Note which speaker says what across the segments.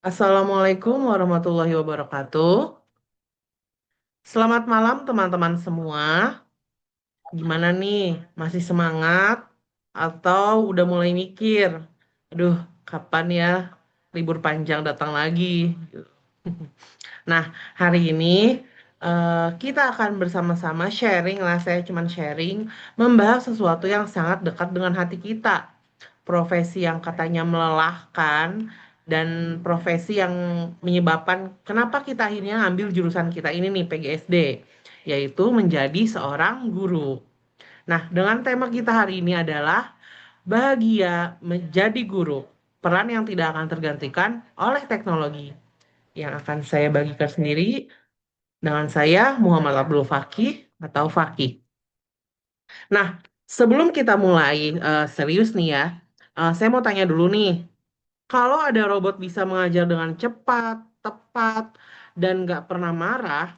Speaker 1: Assalamualaikum warahmatullahi wabarakatuh. Selamat malam teman-teman semua. Gimana nih? Masih semangat atau udah mulai mikir? Aduh, kapan ya libur panjang datang lagi? Nah, hari ini kita akan bersama-sama sharing lah. Saya cuman sharing membahas sesuatu yang sangat dekat dengan hati kita. Profesi yang katanya melelahkan dan profesi yang menyebabkan kenapa kita akhirnya ambil jurusan kita ini nih PGSD, yaitu menjadi seorang guru. Nah, dengan tema kita hari ini adalah bahagia menjadi guru, peran yang tidak akan tergantikan oleh teknologi. Yang akan saya bagikan sendiri dengan saya Muhammad Abdul Fakih atau Fakih. Nah, sebelum kita mulai serius nih ya, saya mau tanya dulu nih, kalau ada robot bisa mengajar dengan cepat, tepat, dan nggak pernah marah,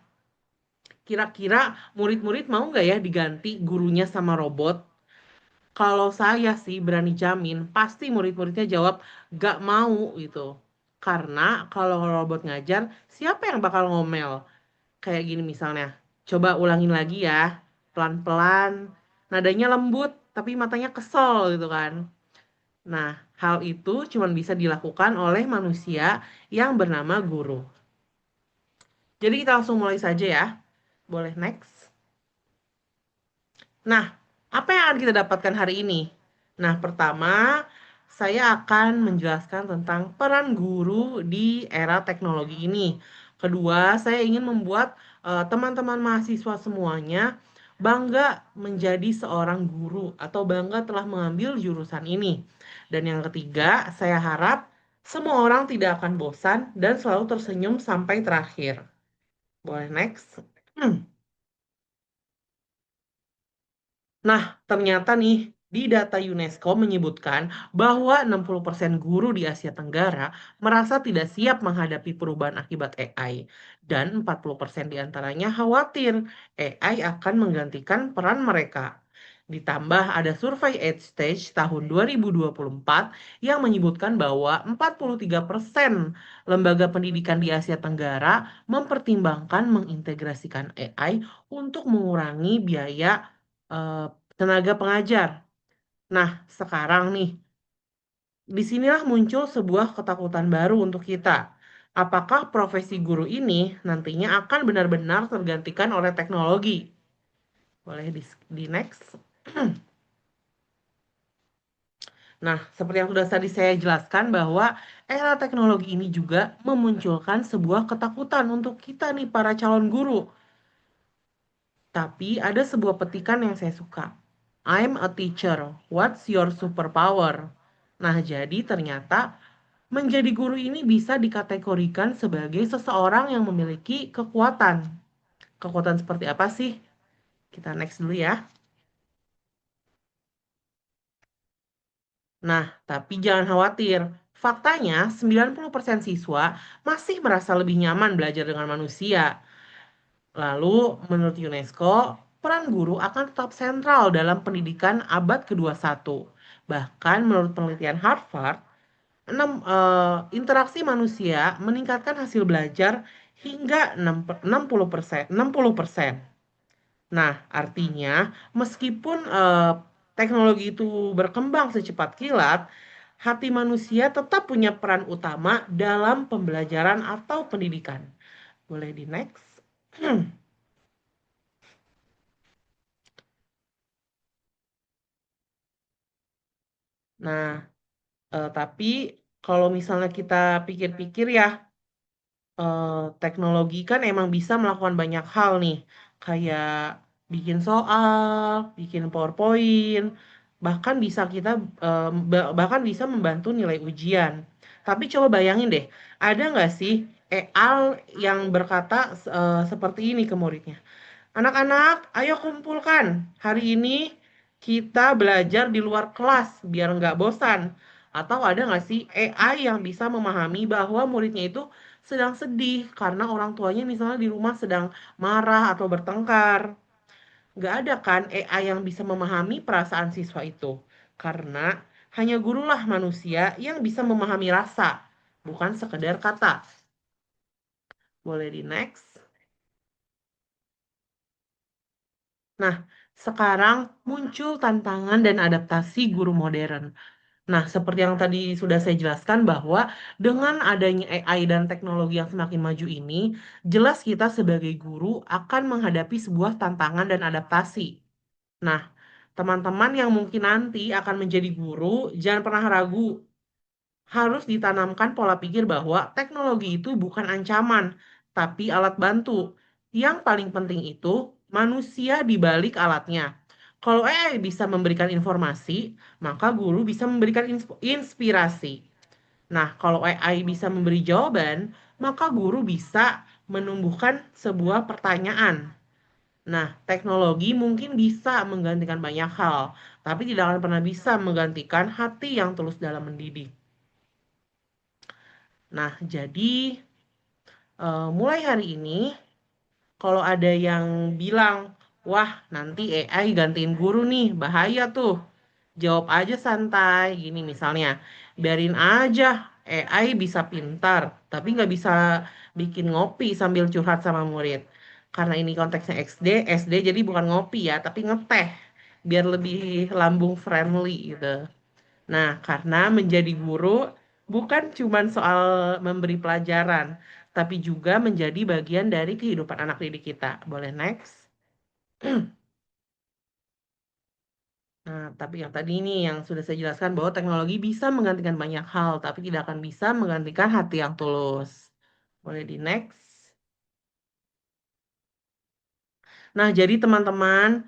Speaker 1: kira-kira murid-murid mau nggak ya diganti gurunya sama robot? Kalau saya sih berani jamin, pasti murid-muridnya jawab nggak mau gitu. Karena kalau robot ngajar, siapa yang bakal ngomel? Kayak gini misalnya, coba ulangin lagi ya, pelan-pelan, nadanya lembut, tapi matanya kesel gitu kan. Nah, hal itu cuma bisa dilakukan oleh manusia yang bernama guru. Jadi kita langsung mulai saja ya. Boleh next. Nah, apa yang akan kita dapatkan hari ini? Nah, pertama, saya akan menjelaskan tentang peran guru di era teknologi ini. Kedua, saya ingin membuat teman-teman mahasiswa semuanya bangga menjadi seorang guru atau bangga telah mengambil jurusan ini. Dan yang ketiga, saya harap semua orang tidak akan bosan dan selalu tersenyum sampai terakhir. Boleh next? Nah, ternyata nih, di data UNESCO menyebutkan bahwa 60% guru di Asia Tenggara merasa tidak siap menghadapi perubahan akibat AI. Dan 40% diantaranya khawatir AI akan menggantikan peran mereka. Ditambah ada survei EdStage tahun 2024 yang menyebutkan bahwa 43% lembaga pendidikan di Asia Tenggara mempertimbangkan mengintegrasikan AI untuk mengurangi biaya eh, tenaga pengajar. Nah, sekarang nih, disinilah muncul sebuah ketakutan baru untuk kita. Apakah profesi guru ini nantinya akan benar-benar tergantikan oleh teknologi? Boleh di next. Nah, seperti yang sudah tadi saya jelaskan bahwa era teknologi ini juga memunculkan sebuah ketakutan untuk kita nih para calon guru. Tapi ada sebuah petikan yang saya suka. I'm a teacher. What's your superpower? Nah, jadi ternyata menjadi guru ini bisa dikategorikan sebagai seseorang yang memiliki kekuatan. Kekuatan seperti apa sih? Kita next dulu ya. Nah, tapi jangan khawatir. Faktanya, 90% siswa masih merasa lebih nyaman belajar dengan manusia. Lalu, menurut UNESCO, peran guru akan tetap sentral dalam pendidikan abad ke-21. Bahkan menurut penelitian Harvard, interaksi manusia meningkatkan hasil belajar hingga 60%. Nah, artinya meskipun teknologi itu berkembang secepat kilat, hati manusia tetap punya peran utama dalam pembelajaran atau pendidikan. Boleh di next? Nah, tapi kalau misalnya kita pikir-pikir ya, eh, teknologi kan emang bisa melakukan banyak hal nih, kayak bikin soal, bikin PowerPoint, bahkan bisa kita bahkan bisa membantu nilai ujian. Tapi coba bayangin deh, ada nggak sih AI yang berkata seperti ini ke muridnya? Anak-anak, ayo kumpulkan. Hari ini kita belajar di luar kelas biar nggak bosan. Atau ada nggak sih AI yang bisa memahami bahwa muridnya itu sedang sedih karena orang tuanya misalnya di rumah sedang marah atau bertengkar. Nggak ada kan AI yang bisa memahami perasaan siswa itu. Karena hanya gurulah manusia yang bisa memahami rasa. bukan sekedar kata. Boleh di next. Nah, sekarang muncul tantangan dan adaptasi guru modern. Nah, seperti yang tadi sudah saya jelaskan bahwa dengan adanya AI dan teknologi yang semakin maju ini, jelas kita sebagai guru akan menghadapi sebuah tantangan dan adaptasi. Nah, teman-teman yang mungkin nanti akan menjadi guru, jangan pernah ragu. Harus ditanamkan pola pikir bahwa teknologi itu bukan ancaman, tapi alat bantu. Yang paling penting itu manusia di balik alatnya. Kalau AI bisa memberikan informasi, maka guru bisa memberikan inspirasi. Nah, kalau AI bisa memberi jawaban, maka guru bisa menumbuhkan sebuah pertanyaan. Nah, teknologi mungkin bisa menggantikan banyak hal, tapi tidak akan pernah bisa menggantikan hati yang tulus dalam mendidik. Nah, jadi mulai hari ini, kalau ada yang bilang, wah nanti AI gantiin guru nih, bahaya tuh. Jawab aja santai, gini misalnya, biarin aja AI bisa pintar, tapi nggak bisa bikin ngopi sambil curhat sama murid. Karena ini konteksnya SD jadi bukan ngopi ya, tapi ngeteh, biar lebih lambung friendly gitu. Nah, karena menjadi guru bukan cuma soal memberi pelajaran, tapi juga menjadi bagian dari kehidupan anak didik kita. Boleh next? Nah, tapi yang tadi ini yang sudah saya jelaskan bahwa teknologi bisa menggantikan banyak hal, tapi tidak akan bisa menggantikan hati yang tulus. Boleh di next? Nah, jadi teman-teman,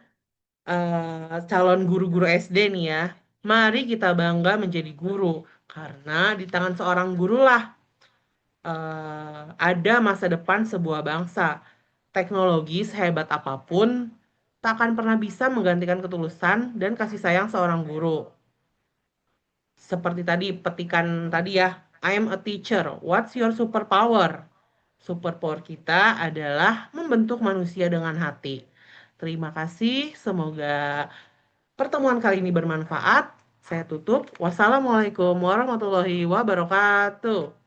Speaker 1: calon guru-guru SD nih ya, mari kita bangga menjadi guru, karena di tangan seorang guru lah ada masa depan sebuah bangsa. Teknologi sehebat apapun tak akan pernah bisa menggantikan ketulusan dan kasih sayang seorang guru. Seperti tadi petikan tadi ya, I am a teacher. What's your superpower? Superpower kita adalah membentuk manusia dengan hati. Terima kasih, semoga pertemuan kali ini bermanfaat. Saya tutup. Wassalamualaikum warahmatullahi wabarakatuh.